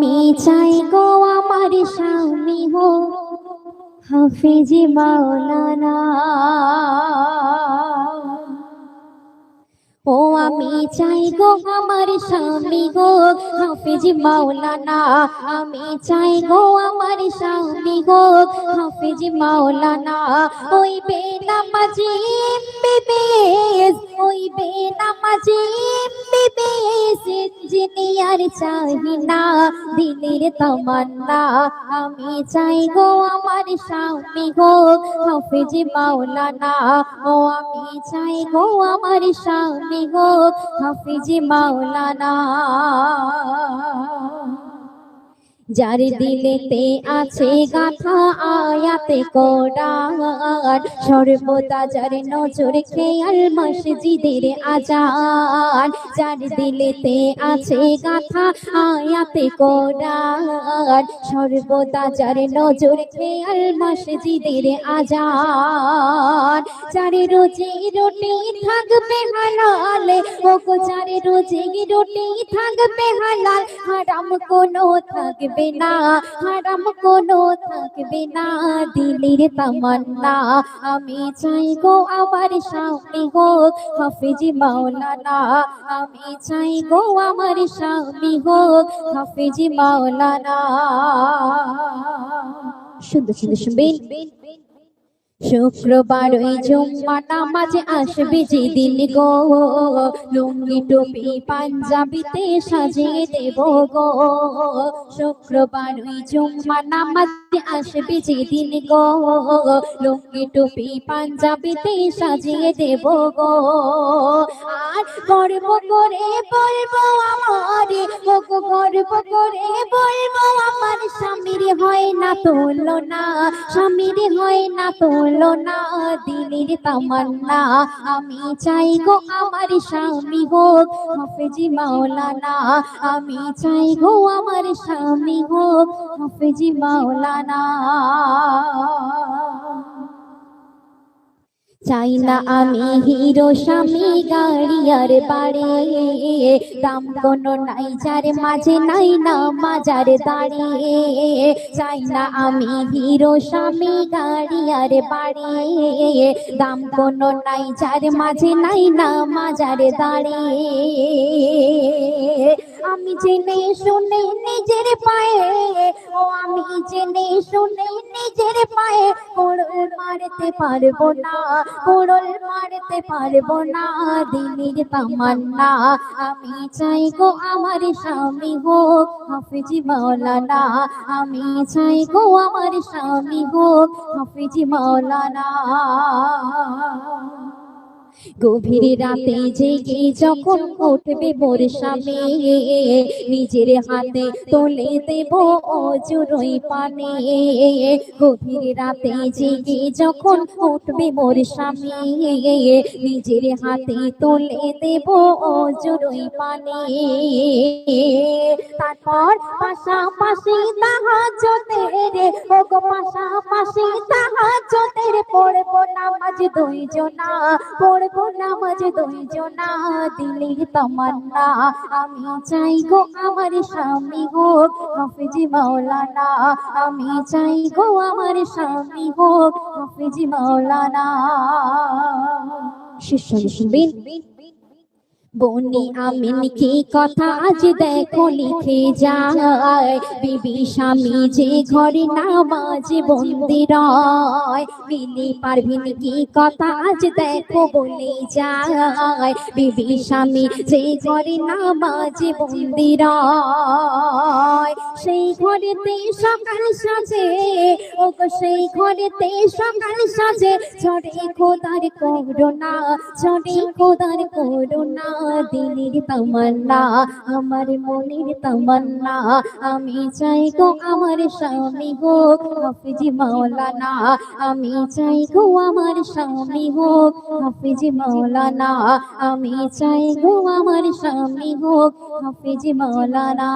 আমি চাই গো আমার স্বামী গো হাফিজ মাওলানা। ও আমি চাই গো আমার স্বামী গো হাফিজ মাওলানা। আমি চাই গো আমার স্বামী গো হাফিজ মাওলানা। ওই বেনামাজি এমবিবিএস, ওই বেনামাজি এমবিবিএস ইঞ্জিনিয়ার চাই না, দিলের তামান্না। আমি চাই গো আমার স্বামী গো হাফিজ মাওলানা। ও আমি চাই গো আমার স্বামী গো হাফিজ মাওলানা। যার দিলেতে আছে গাথা আয়াতে কোরআন, সর্বদা যার নজর খেয়াল মসজিদের আজান। যার দিলেতে আছে গাথা আয়াতে কোরআন, সর্বদা যার নজর খেয়াল মসজিদের আজান। যার রোজি রুটি থাকবে হালাল, ও গো যার রোজি রুটি থাকবে হালাল, হারাম কোনো থাকবে না, হারাম কোনো থাকবে না, দিলের তামান্না। আমি চাই গো আমার স্বামী গো হাফিজ মাওলানা। আমি চাই গো আমার স্বামী গো হাফিজ মাওলানা। সুন্দর সুন্দর শুনবেন। শুক্রবার ওই জুম্মা নামাজে আসবে যেদিন গো, লুঙ্গি টুপি পাঞ্জাবিতে সাজিয়ে দেব গো। শুক্রবার ওই জুম্মা নামাজে আসবে যেদিন গো, লুঙ্গি টুপি পাঞ্জাবিতে সাজিয়ে দেব গো। আর গর্ব করে বলবো আমারে, ও গো গর্ব করে বলবো আমার স্বামীর হয় না তুলনা, স্বামীর হয় না তুলনা, দিলের তামান্না। আমি চাই গো আমার স্বামী হোক হাফিজ মাওলানা। আমি চাই গো আমার স্বামী হোক হাফিজ মাওলানা। চাই না আমি হিরো স্বামী গাড়ি আর বাড়ি, দাম কোনো নাই যার মাঝে নাই না মাজার দাড়ি। চাই না আমি হিরো স্বামী গাড়ি আর বাড়ি, দাম কোনো নাই যার মাঝে নাই না মাজার দাড়ি। আমি জেনে শুনে নিজের পায়ে, ও আমি জেনে শুনে নিজের পায়ে কোড়ল মারতে পারবো না, কোড়ল মারতে পারবো না, দিলের তামান্না। আমি চাই গো আমার স্বামী হোক হাফিজ মাওলানা। আমি চাই গো আমার স্বামী হোক হাফিজ মাওলানা। গভীর রাতে জেগে যখন উঠবে মোর স্বামী, নিজের হাতে তুলে দেব অজুরই পানি। গভীর রাতে জেগে যখন উঠবে মোর স্বামী, নিজের হাতে তুলে দেব অজুরই পানি। তারপর পাশাপাশি তাহাজ্জুদের, ও গো পাশাপাশি তাহাজ্জুদের পড়বো নামাজ দুইজনা, পড়বো নামাজ দুইজনা, দিলের তামান্না। আমি চাই গো আমার স্বামী হোক হাফিজ মাওলানা। আমি চাই গো আমার স্বামী হোক হাফিজ মাওলানা। শিষ্য শুনবেন। বনি আমিন কি কথা আজ দেখো লিখে যায়, বিবি স্বামী যে ঘরে নামাজ বন্দি রয়। বিনি পারভিন কি কথা আজ দেখো বলে যায়, বিবি স্বামী যে ঘরে নামাজ বন্দি রয়। সেই ঘরেতে সকাল সাজে, ও গো সেই ঘরেতে সকাল সাজে, ঝরে খোদার করুণা, ঝরে খোদার করুণা, দিলের তামান্না, আমার মনের তামান্না। আমি চাই গো আমার স্বামী হোক হাফিজ মাওলানা। আমি চাই গো আমার স্বামী হোক হাফিজ মাওলানা। আমি চাই গো আমার স্বামী হোক হাফিজ মাওলানা।